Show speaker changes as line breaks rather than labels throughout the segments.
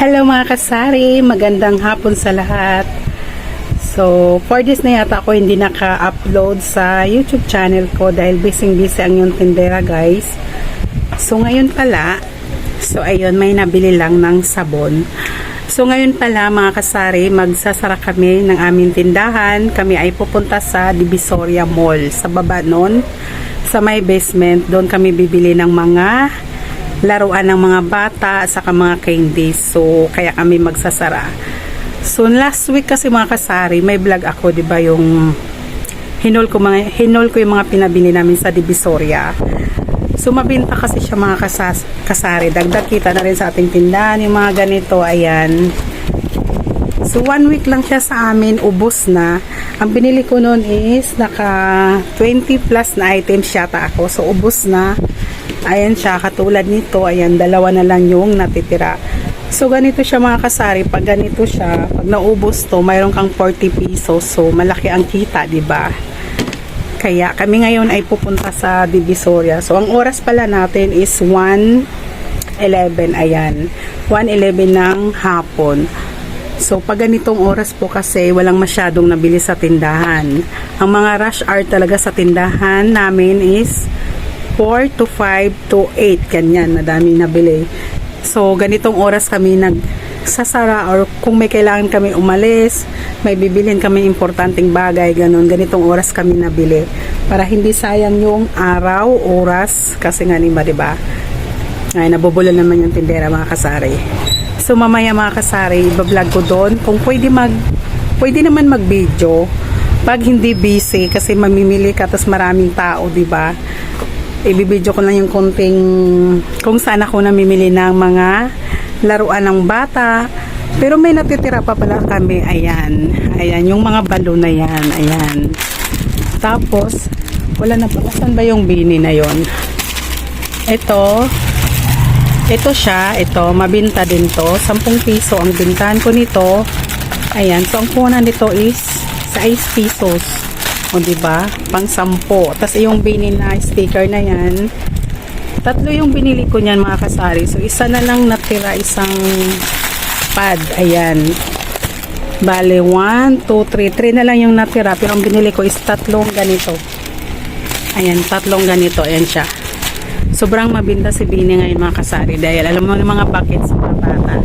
Hello mga kasari, magandang hapon sa lahat. So, 4 days na yata ako hindi naka-upload sa YouTube channel ko dahil busy ang yung tindera guys. So, ngayon pala, ayun, may nabili lang ng sabon. So, ngayon pala mga kasari, magsasara kami ng aming tindahan. Kami ay pupunta sa Divisoria Mall. Sa baba nun, sa may basement, doon kami bibili ng mga laruan ng mga bata saka mga candies. So kaya kami magsasara. So last week kasi mga kasari, may vlog ako, 'di ba, yung hinol ko yung mga pinabili namin sa Divisoria. So mabenta kasi siya mga kasari. Dagdag kita na rin sa ating tindahan yung mga ganito, ayan. So 1 week lang siya sa amin, ubos na. Ang binili ko noon is naka 20 plus na items yata ako. So ubos na. Ayan siya, katulad nito, ayan, dalawa na lang yung natitira. So ganito siya mga kasari, pag ganito siya, pag naubos to, mayroon kang 40 pesos. So malaki ang kita, 'di ba? Kaya kami ngayon ay pupunta sa Divisoria. So ang oras pala natin is 1:11, ayan. 1:11 ng hapon. So pag ganitong oras po kasi walang masyadong nabili sa tindahan. Ang mga rush hour talaga sa tindahan namin is 4 to 5 to 8, ganyan, madaming nabili. So ganitong oras kami nagsasara, or kung may kailangan kami umalis, may bibilhin kami importanteng bagay, ganitong oras kami nabili para hindi sayang yung araw, oras, kasi nga diba, ay nabubulan naman yung tindera mga kasari. So mamaya mga kasari, iba-vlog ko doon kung pwede naman mag-video pag hindi busy, kasi mamimili ka tapos maraming tao, diba? Ibibidyo ko lang yung konting kung saan ako namimili ng mga laruan ng bata. Pero may natitira pa pala kami, ayan, yung mga balon na yan, ayan. Tapos wala na pa, saan ba yung bini na yon? Ito siya, mabinta din to, 10 piso ang bintahan ko nito. Ayan, so ang punan nito is 6 pesos. O diba? Pang 10. Tapos yung bini na sticker na yan, 3 yung binili ko niyan mga kasari. So isa na lang natira, isang pad. Ayan. Bale 1, 2, 3 na lang yung natira. Pero ang binili ko is 3 ganito. Ayan, 3 ganito. Ayan siya. Sobrang mabinta si bini ngayon mga kasari. Dahil alam mo yung mga buckets sa mga bata.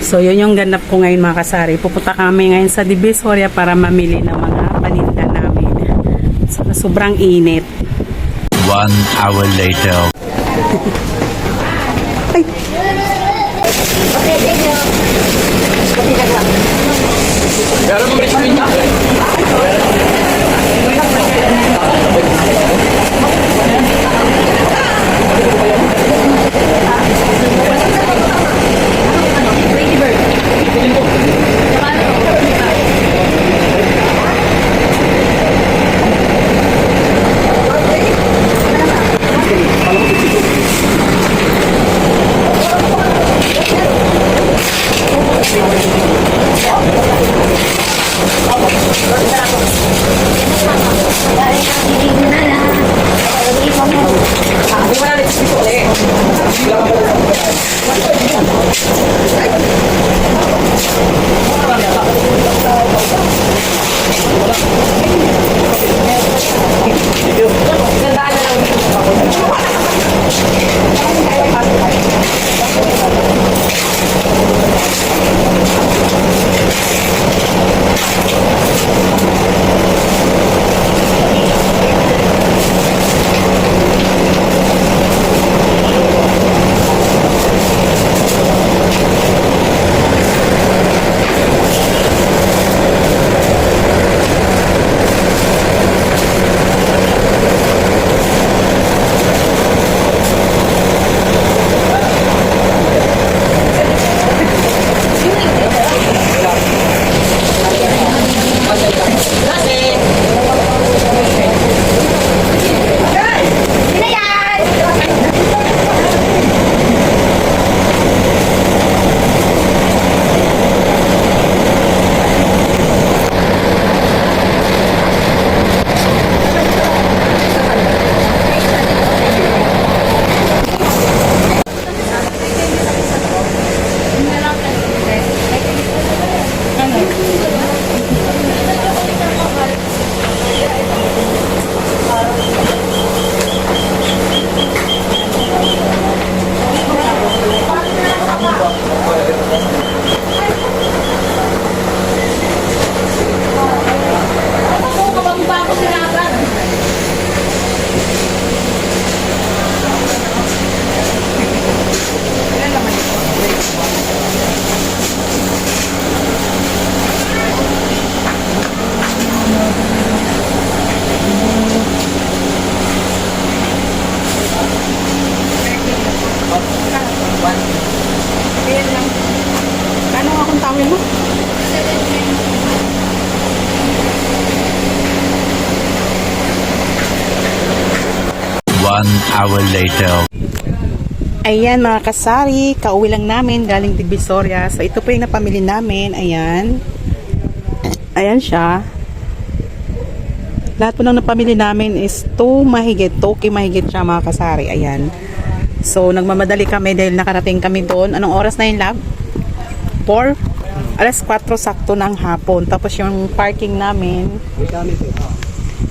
So yun yung ganap ko ngayon mga kasari. Pupunta kami ngayon sa Divisoria para mamili ng mga paninda namin. So, sobrang init.
1 hour later.
Ay.
1 hour later.
Ayan mga kasari, kauwi lang namin galing Divisoria. So ito po yung napamili namin. Ayan. Ayan siya. Lahat po ng napamili namin is 2 mahigit siya mga kasari. Ayan. So nagmamadali kami dahil nakarating kami doon. Anong oras na yun, lab? 4? Alas 4 sakto ng hapon. Tapos yung parking namin,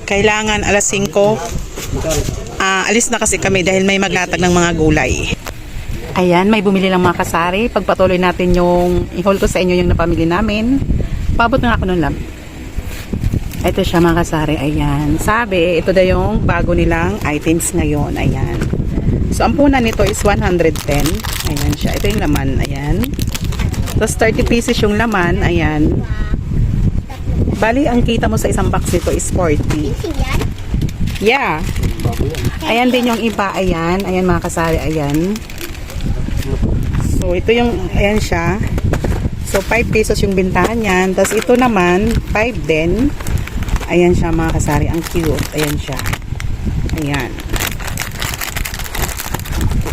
kailangan alas 5. Alis na kasi kami dahil may maglatag ng mga gulay. Ayan, may bumili lang mga kasari. Pagpatuloy natin yung i-haul ko sa inyo yung napamili namin. Pabot na ako nun lang. Ito siya mga kasari. Ayan. Sabi, ito na yung bago nilang items ngayon. Ayan. So, ang punan nito is 110. Ayan siya. Ito yung laman. Ayan. Tapos 30 pieces yung laman. Ayan. Bali, ang kita mo sa isang box nito is 40. Yeah. Ayan din yung iba. Ayan. Ayan mga kasari. Ayan. So, ito yung, ayan siya. So, 5 pesos yung bintahan yan. Tapos, ito naman, 5 din. Ayan siya mga kasari. Ang cute. Ayan siya. Ayan.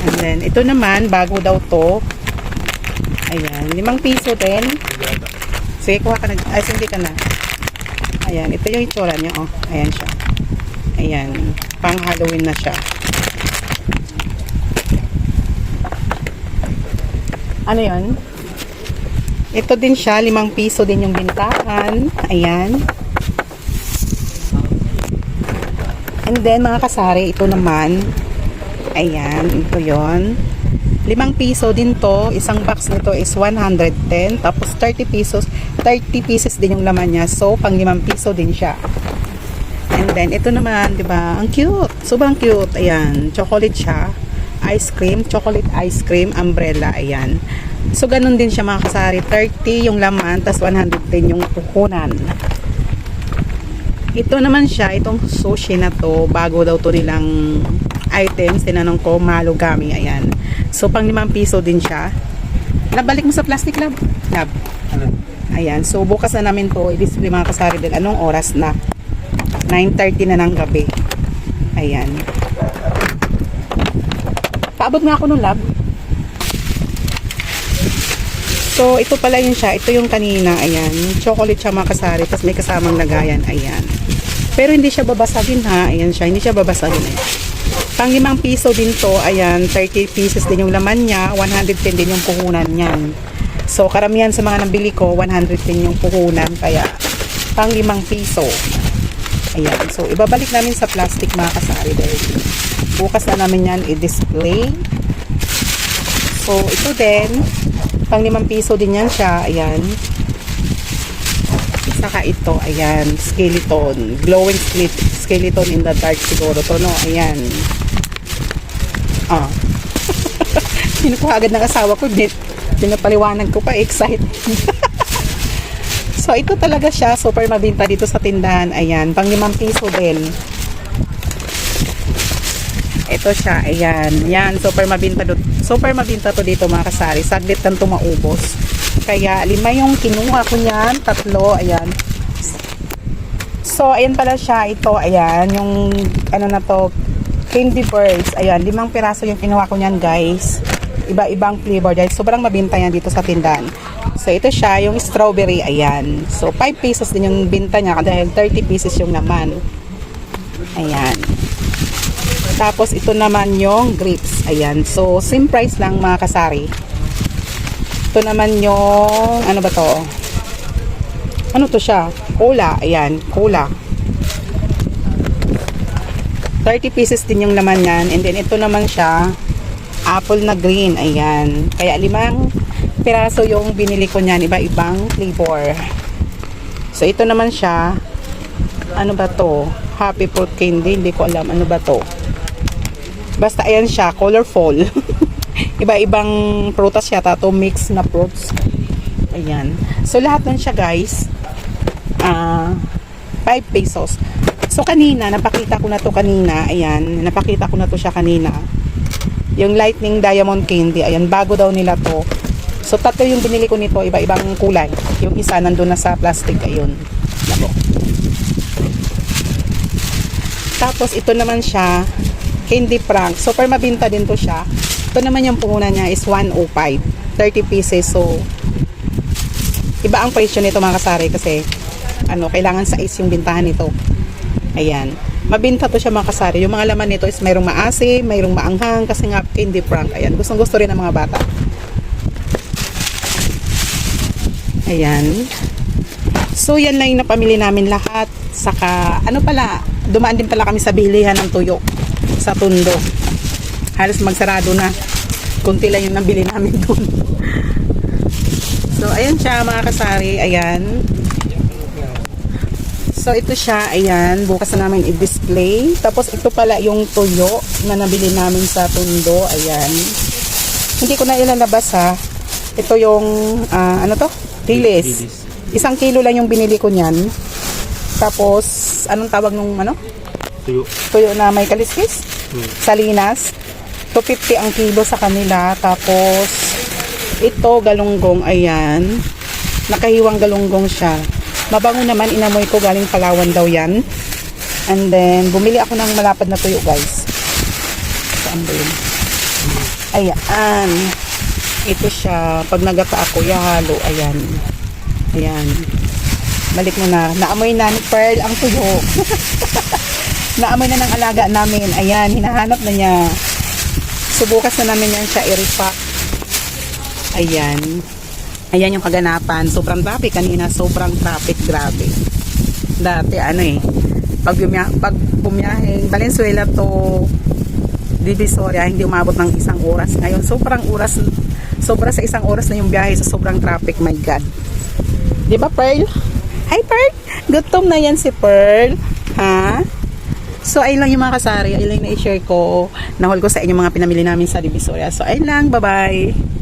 And then, ito naman, bago daw to. Ayan. 5 piso din. Sige, kuha ka na. Ay, hindi ka na. Ayan. Ito yung itsura niya. Oh. Ayan siya. Ayan. Pang Halloween na siya. Ano yun? Ito din siya, 5 piso din yung bintahan. Ayan. And then, mga kasari, ito naman. Ayan, ito yon. 5 piso din to. Isang box nito is 110. Tapos, 30 pieces din yung laman niya. So, pang 5 piso din siya. And then, ito naman, di ba? Ang cute. Sobrang cute. Ayan, chocolate siya. Ice cream, chocolate ice cream, umbrella, ayan. So, ganun din siya mga kasari. 30 yung laman, tas 110 yung puhunan. Ito naman siya, itong sushi na to, bago daw to nilang items. Tinanong ko, malugami, ayan. So, pang 5 piso din siya. Nabalik mo sa plastic, lab? Lab. Ayan, so bukas na namin to, i-display mga kasari din. Anong oras na? 9:30 na ng gabi. Ayan. Paabot nga ako nung lab. So, ito pala yun siya. Ito yung kanina. Ayan. Chocolate siya mga kasari. Tapos may kasamang lagayan. Ayan. Pero hindi siya babasagin ha. Ayan siya. Hindi siya babasagin. Ayan. Pang 5 piso din to. Ayan. 30 pieces din yung laman niya. 110 din yung puhunan niyan. So, karamihan sa mga nabili ko, 110 yung puhunan. Kaya, pang 5 piso. Ayan. So, ibabalik namin sa plastic mga kasari. Dahil bukas na namin yan i-display. So, ito din. Pang 5 piso din yan siya. Ayan. Saka ito. Ayan. Skeleton. Glowing skeleton in the dark siguro to, no? Ayan. Ah. Kinukuha agad ng asawa ko. Pinapaliwanag ko pa. Excited. So, ito talaga siya. Super mabinta dito sa tindahan. Ayan. Pang 5 piso din. Ito siya, ayan. Yan, super mabinta to dito mga kasari. Saglit lang ito maubos. Kaya, 5 yung kinuha ko niyan. 3, ayan. So, ayan pala siya. Ito, ayan. Yung, ano na to, candy birds. Ayan, 5 piraso yung kinuha ko niyan, guys. Iba-ibang flavor. Dahil sobrang mabinta yan dito sa tindahan. So, ito siya, yung strawberry, ayan. So, 5 pesos din yung binta niya. Dahil 30 pieces yung naman. Ayan. Tapos, ito naman yung grapes. Ayan. So, same price lang mga kasari. Ito naman yung, ano ba to? Ano to siya? Cola. Ayan. Cola. 30 pieces din yung laman yan. And then, ito naman siya, apple na green. Ayan. Kaya, 5 piraso yung binili ko niyan. Iba-ibang flavor. So, ito naman siya, ano ba to? Happy fruit candy. Hindi ko alam. Ano ba to? Basta ayan siya, colorful. Iba-ibang prutas siya, to mix na fruits. Ayan. So, lahat nun siya, guys. 5 pesos. So, kanina, napakita ko na to kanina. Ayan, napakita ko na to siya kanina. Yung lightning diamond candy. Ayan, bago daw nila to. So, 3 yung binili ko nito. Iba-ibang kulay. Yung isa, nandun na sa plastic. Ayun. Labo. Tapos, ito naman siya. Candy Prank. Super mabinta din to siya. Ito naman yung puhunan niya is 105. 30 pieces. So, iba ang presyo nito mga kasari kasi kailangan sa is yung bintahan nito. Ayan. Mabinta to siya mga kasari. Yung mga laman nito is mayroong maasim, mayroong maanghang kasi nga Candy Prank. Ayan. Gustong gusto rin ng mga bata. Ayan. So, yan lang yung napamili namin lahat. Saka, dumaan din pala kami sa bilihan ng tuyo sa Tondo. Halos magsarado na. Kunti lang yung nabili namin doon. So, ayan siya mga kasari. Ayan. So, ito siya. Ayan. Bukas na namin i-display. Tapos, ito pala yung tuyo na nabili namin sa Tondo. Ayan. Hindi ko na ilalabas ha. Ito yung, Dilis. 1 kilo lang yung binili ko niyan. Tapos, anong tawag nung
Tuyo.
Tuyo na may kaliskis? Salinas. 250 ang kilo sa kanila. Tapos, ito galunggong. Ayan. Nakahiwang galunggong siya. Mabango naman. Inamoy ko. Galing Palawan daw yan. And then, bumili ako ng malapad na tuyo guys. Saan ba yun? Ayan. Ito siya. Pag nagata ako, ihalo. Ayan. Ayan. Balik mo na. Naamoy na ni Pearl ang tuyo. Naamoy na ng alaga namin. Ayan. Hinahanap na niya. Subukas na namin yan siya i-repack. Ayan. Ayan yung kaganapan. Sobrang traffic kanina. Sobrang traffic. Grabe. Dati pag bumiyahe Valenzuela to Divisoria, hindi umabot ng 1 oras. Ngayon, sobra sa 1 oras na yung biyahe sa sobrang traffic. My God. Diba, Pearl? Hi, Pearl! Gutom na yan si Pearl. Ha? So, ayun lang yung mga kasari. Ayun lang na i-share ko. Nahol ko sa inyo mga pinamili namin sa Divisoria. So, ayun lang. Bye-bye!